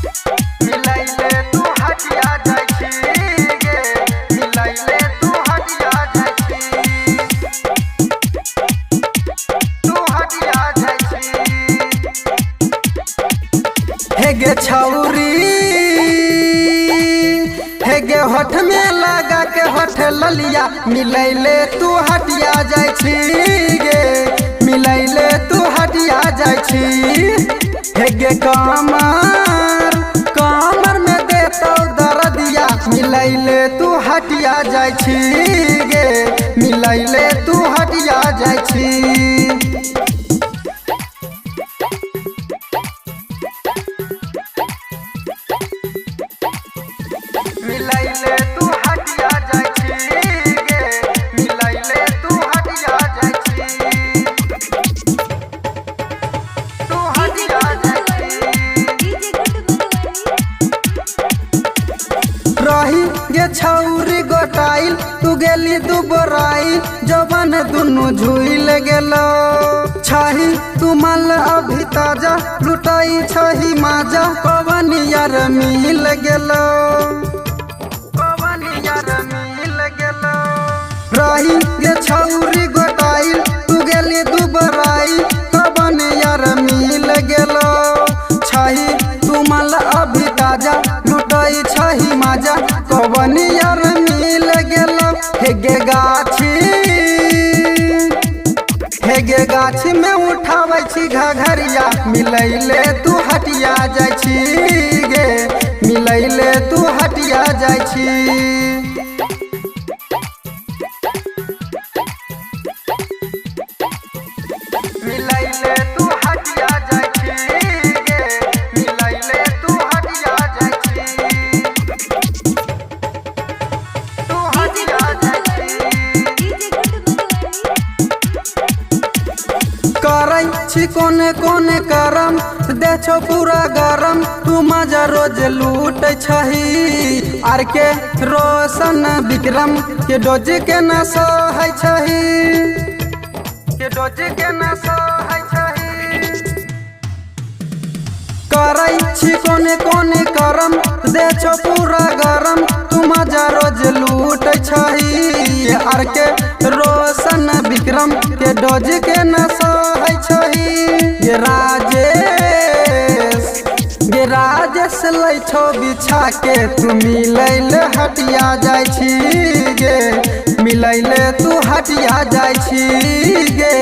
मिलैले तू हटिया जाइ छी गे, मिलैले तू हटिया जाइ छी, तू हटिया जाइ छी। हे गे छौरी हे गे होठ में लगा के होठ ललिया, मिलैले तू हटिया जाइ छी गे, मिलैले तू हटिया जाइ छी। हे गे कमर में देतौ दर्दिया, मिलैले तू हटिया जाइ छी गे, मिलैले तू हटिया जाइ छी। मिलैले तू हटिया जाइ छी गे, मिलैले तू हटिया जाइ छी, तू हटिया जाइ छी। रही गे छौरी गोटाइल, तू गेली दुबराई, जवान दुनु झुइल गेलो छही, तू माल अभी ताजा लुटाई छही माजा, पवन यार मिल गेलो, पवन यार मिल गेलो। रही गे छौरी गोटाइल, तू गेली दुबराई, पवन यार मिल गेलो छही, तू माल अभी ताजा लुटाई छही माजा, पवन यार मिल गेलो। हे गे गाछी में उठाबै छी घघरिया, मिलैले तू हटिया जाइ छी गे, मिलैले तू हटिया जाइ छी। मिलैले तू हटिया जाइ छी गे, मिलैले तू हटिया जाइ छी, तू हटिया जाइ छी। करै छी कोने कोने करम, दे छो पूरा गरम, तू मजा रोज लूटै छही, आर के रोशन विक्रम के डोज के न सहै छही, के डोज के न सहै छही। करै छी कोने कोने करम, दे छो पूरा गरम, तू मजा रोज लूटै छही, आर के रोशन विक्रम के डोज के न सहै छही। गे राजेश लै छो बिछा के, तू मिलैले हटिया जाइ छी गे, मिलैले तू हटिया जाइ छी गे।